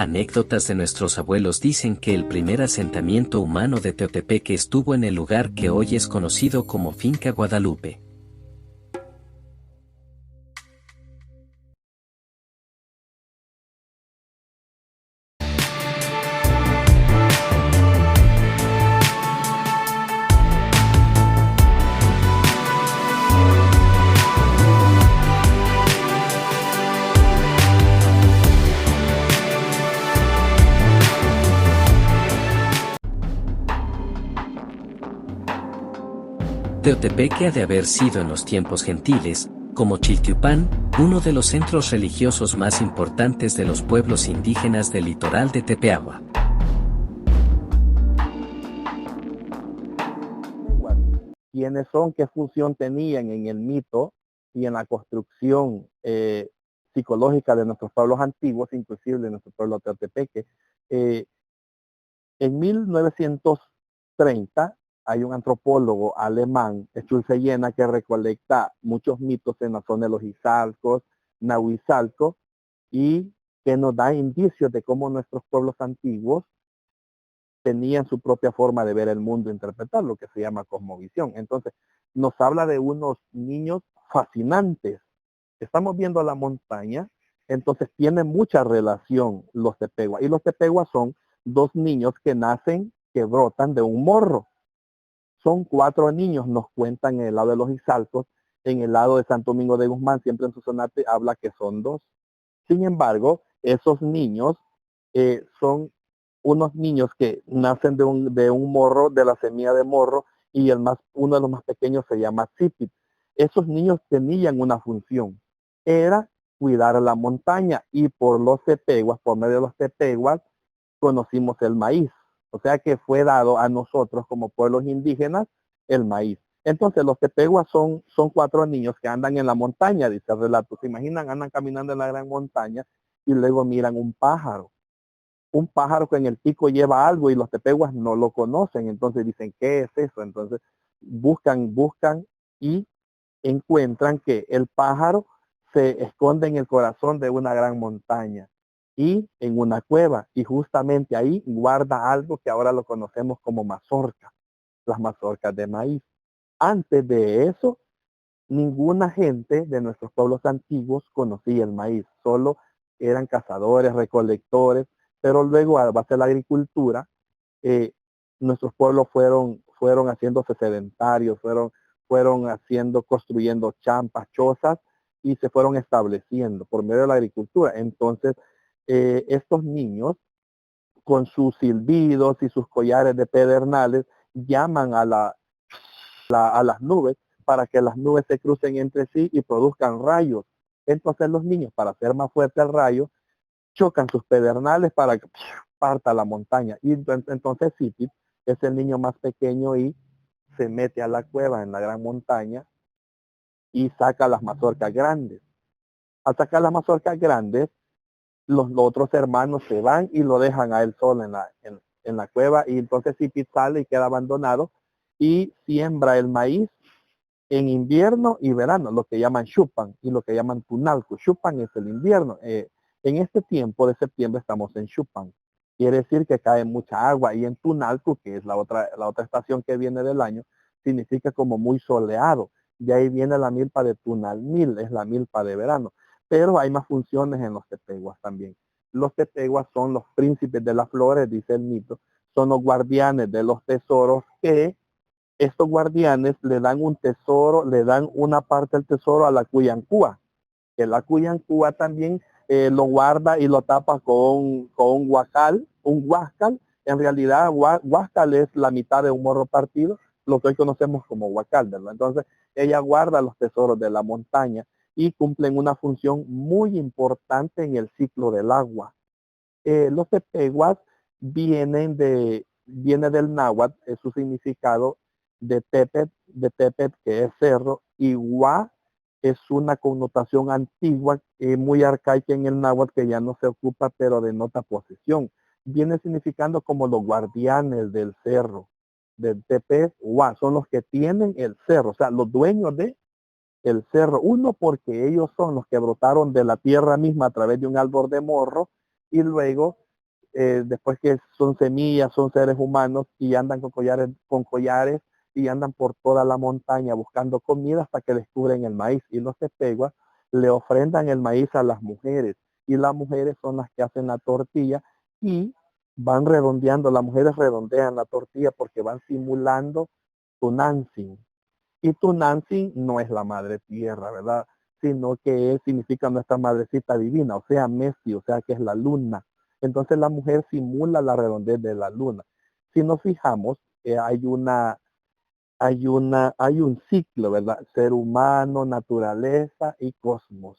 Anécdotas de nuestros abuelos dicen que el primer asentamiento humano de Teotepeque estuvo en el lugar que hoy es conocido como Finca Guadalupe. Teotepeque ha de haber sido en los tiempos gentiles, como Chiltiupán, uno de los centros religiosos más importantes de los pueblos indígenas del litoral de Tepeagua. ¿Quiénes son? ¿Qué función tenían en el mito y en la construcción psicológica de nuestros pueblos antiguos, inclusive de nuestro pueblo teotepeque? En 1930 hay un antropólogo alemán, Schulze Jena, que recolecta muchos mitos en la zona de los Izalcos, Nahuizalcos, y que nos da indicios de cómo nuestros pueblos antiguos tenían su propia forma de ver el mundo, interpretar lo que se llama cosmovisión. Entonces, nos habla de unos niños fascinantes. Estamos viendo la montaña, entonces tiene mucha relación los tepeguas. Y los tepeguas son dos niños que nacen, que brotan de un morro. Son 4 niños, nos cuentan en el lado de los Izalcos. En el lado de Santo Domingo de Guzmán, siempre en su sonate habla que son 2. Sin embargo, esos niños son unos niños que nacen de un morro, de la semilla de morro, y uno de los más pequeños se llama Zipit. Esos niños tenían una función, era cuidar la montaña, y por los tepeguas, por medio de los tepeguas, conocimos el maíz. O sea que fue dado a nosotros como pueblos indígenas el maíz. Entonces los tepeguas son 4 niños que andan en la montaña, dice el relato. ¿Se imaginan? Andan caminando en la gran montaña y luego miran un pájaro. Un pájaro que en el pico lleva algo y los tepeguas no lo conocen. Entonces dicen, ¿qué es eso? Entonces buscan y encuentran que el pájaro se esconde en el corazón de una gran montaña y en una cueva, y justamente ahí guarda algo que ahora lo conocemos como mazorca, las mazorcas de maíz. Antes de eso, ninguna gente de nuestros pueblos antiguos conocía el maíz, solo eran cazadores, recolectores, pero luego a base de la agricultura, eh, nuestros pueblos fueron haciéndose sedentarios, fueron construyendo champas, chozas, y se fueron estableciendo por medio de la agricultura. Entonces, estos niños, con sus silbidos y sus collares de pedernales, llaman a las nubes para que las nubes se crucen entre sí y produzcan rayos. Entonces los niños, para hacer más fuerte el rayo, chocan sus pedernales para que parta la montaña. Y entonces Sipit es el niño más pequeño y se mete a la cueva en la gran montaña y saca las mazorcas grandes. Al sacar las mazorcas grandes, los otros hermanos se van y lo dejan a él solo en la cueva, y entonces Sipit sale y queda abandonado y siembra el maíz en invierno y verano, lo que llaman Chupan y lo que llaman Tunalco. Chupan es el invierno. En este tiempo de septiembre estamos en Chupan. Quiere decir que cae mucha agua, y en Tunalco, que es la otra estación que viene del año, significa como muy soleado. De ahí viene la milpa de Tunalmil, es la milpa de verano. Pero hay más funciones en los tepeguas también. Los tepeguas son los príncipes de las flores, dice el mito, son los guardianes de los tesoros, que estos guardianes le dan un tesoro, le dan una parte del tesoro a la Cuyancúa, que la Cuyancúa también lo guarda y lo tapa con un huacal, un huascal. En realidad, huascal es la mitad de un morro partido, lo que hoy conocemos como huacal, ¿verdad? Entonces, ella guarda los tesoros de la montaña y cumplen una función muy importante en el ciclo del agua. Los tepeguas viene del náhuatl, es su significado de tepet, que es cerro, y gua es una connotación antigua, muy arcaica en el náhuatl, que ya no se ocupa, pero denota posesión. Viene significando como los guardianes del cerro. Del tepet, gua, son los que tienen el cerro, o sea, los dueños de el cerro. Uno, porque ellos son los que brotaron de la tierra misma a través de un árbol de morro, y luego después que son semillas, son seres humanos y andan con collares y andan por toda la montaña buscando comida hasta que descubren el maíz. Y los tepeguas le ofrendan el maíz a las mujeres y las mujeres son las que hacen la tortilla y van redondeando, las mujeres redondean la tortilla porque van simulando Tunantzin. Y Tunantzin no es la madre tierra, ¿verdad? Sino que significa nuestra madrecita divina, o sea, Messi, o sea, que es la luna. Entonces la mujer simula la redondez de la luna. Si nos fijamos, hay un ciclo, ¿verdad? Ser humano, naturaleza y cosmos,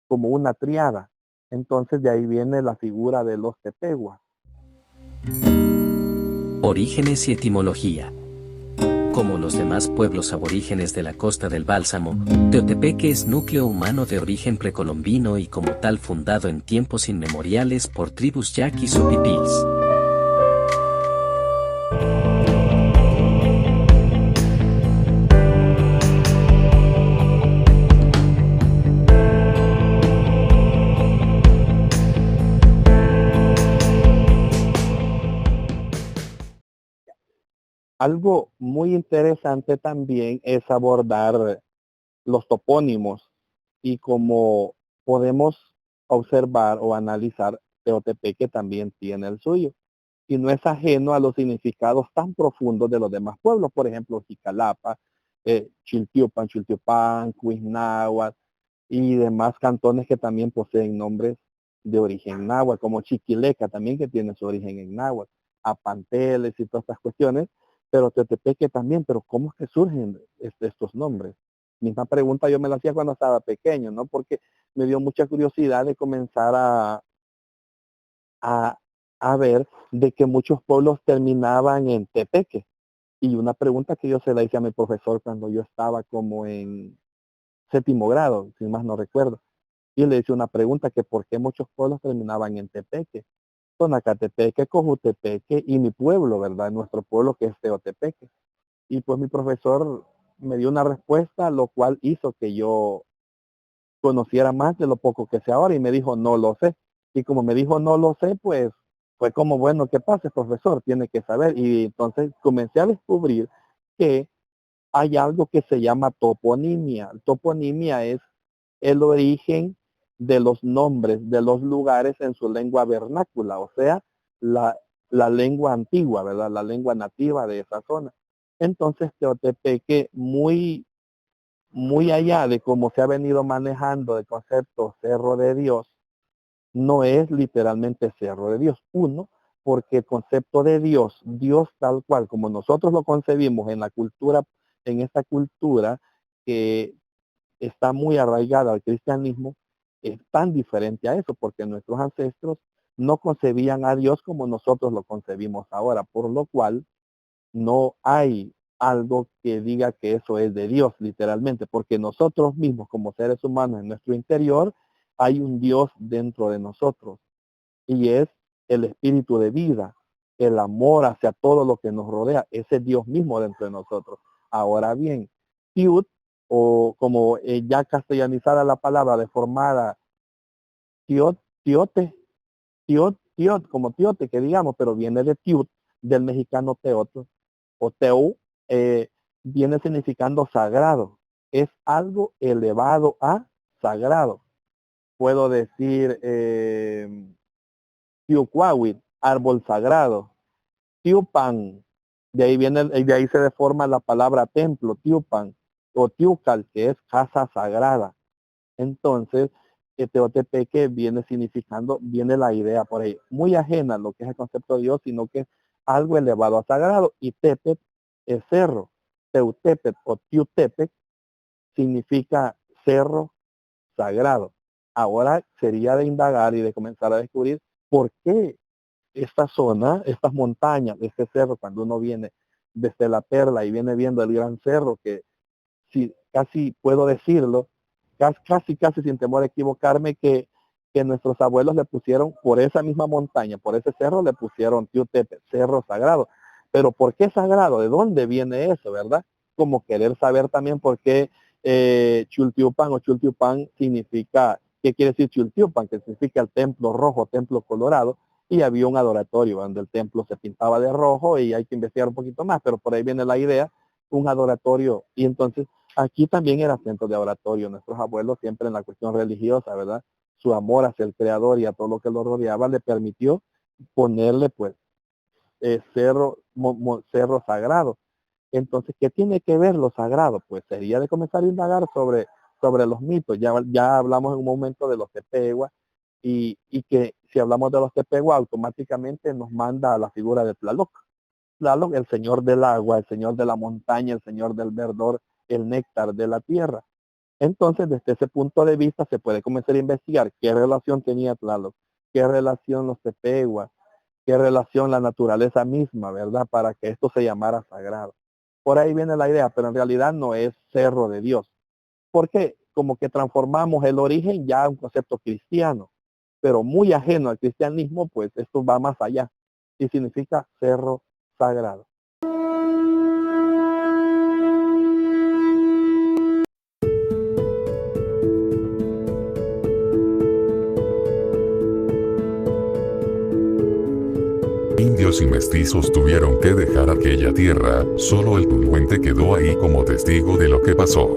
como una triada. Entonces de ahí viene la figura de los tepehuas. Orígenes y etimología. Como los demás pueblos aborígenes de la Costa del Bálsamo, Teotepeque es núcleo humano de origen precolombino y como tal fundado en tiempos inmemoriales por tribus yaquis o pipils. Algo muy interesante también es abordar los topónimos y como podemos observar o analizar, Teotepeque también tiene el suyo y no es ajeno a los significados tan profundos de los demás pueblos, por ejemplo, Jicalapa, Chiltiupan, Cuisnáhuac y demás cantones que también poseen nombres de origen náhuatl, como Chiquileca también que tiene su origen en náhuatl, Apanteles y todas estas cuestiones, pero Teotepeque también, pero ¿cómo es que surgen estos nombres? Misma pregunta yo me la hacía cuando estaba pequeño, ¿no? Porque me dio mucha curiosidad de comenzar a, a ver de que muchos pueblos terminaban en Tepeque. Y una pregunta que yo se la hice a mi profesor cuando yo estaba como en séptimo grado, si más no recuerdo. Y le hice una pregunta que por qué muchos pueblos terminaban en Tepeque. Tonacatepeque, Cojutepeque y mi pueblo, ¿verdad? Nuestro pueblo que es Teotepeque. Y pues mi profesor me dio una respuesta, lo cual hizo que yo conociera más de lo poco que sé ahora y me dijo, no lo sé. Y como me dijo, no lo sé, pues fue como, bueno, ¿qué pasa, profesor? Tiene que saber. Y entonces comencé a descubrir que hay algo que se llama toponimia. Toponimia es el origen de los nombres de los lugares en su lengua vernácula, o sea, la, la lengua antigua, ¿verdad? La lengua nativa de esa zona. Entonces, Teotepeque, muy allá de cómo se ha venido manejando el concepto Cerro de Dios, no es literalmente Cerro de Dios. Uno, porque el concepto de Dios, Dios tal cual como nosotros lo concebimos en la cultura, en esta cultura que está muy arraigada al cristianismo, es tan diferente a eso, porque nuestros ancestros no concebían a Dios como nosotros lo concebimos ahora, por lo cual no hay algo que diga que eso es de Dios, literalmente, porque nosotros mismos como seres humanos en nuestro interior hay un Dios dentro de nosotros y es el espíritu de vida, el amor hacia todo lo que nos rodea, ese Dios mismo dentro de nosotros. Ahora bien, Tiut, o como ya castellanizada la palabra, deformada, Tiot, Tiote, Tiot, como Tiote, que digamos, pero viene de Tiut, del mexicano Teoto, o Teu, eh, viene significando sagrado. Es algo elevado a sagrado. Puedo decir Tiucuahuit, árbol sagrado. Tiupan, de ahí se deforma la palabra templo, Tiupan, o Tiucal, que es casa sagrada. Entonces, Teotepeque viene significando, viene la idea por ahí, muy ajena a lo que es el concepto de Dios, sino que es algo elevado a sagrado. Y Tepet es cerro. Teutepet o Tiutepec significa cerro sagrado. Ahora sería de indagar y de comenzar a descubrir por qué esta zona, estas montañas, este cerro, cuando uno viene desde la Perla y viene viendo el gran cerro, que si casi puedo decirlo, casi sin temor a equivocarme, que nuestros abuelos le pusieron por esa misma montaña, por ese cerro, le pusieron Tiutepe, cerro sagrado. Pero ¿por qué sagrado? ¿De dónde viene eso, verdad? Como querer saber también por qué Chultiupan o Chultiupan significa, ¿qué quiere decir Chultiupan? Que significa el templo rojo, templo colorado. y había un adoratorio donde el templo se pintaba de rojo y hay que investigar un poquito más, pero por ahí viene la idea, un adoratorio. Y entonces aquí también era centro de adoratorio. Nuestros abuelos siempre en la cuestión religiosa, ¿verdad? Su amor hacia el Creador y a todo lo que lo rodeaba le permitió ponerle pues cerro sagrado. Entonces, ¿qué tiene que ver lo sagrado? Pues sería de comenzar a indagar sobre los mitos. Ya hablamos en un momento de los tepehuas y que si hablamos de los tepehuas automáticamente nos manda a la figura de Tlaloc. Tlaloc, el señor del agua, el señor de la montaña, el señor del verdor, el néctar de la tierra. Entonces, desde ese punto de vista se puede comenzar a investigar qué relación tenía Tlaloc, qué relación los tepehuas, qué relación la naturaleza misma, ¿verdad? Para que esto se llamara sagrado. Por ahí viene la idea, pero en realidad no es cerro de Dios. Porque como que transformamos el origen ya a un concepto cristiano, pero muy ajeno al cristianismo, pues esto va más allá y significa cerro sagrado. Indios y mestizos tuvieron que dejar aquella tierra, solo el tuluente quedó ahí como testigo de lo que pasó.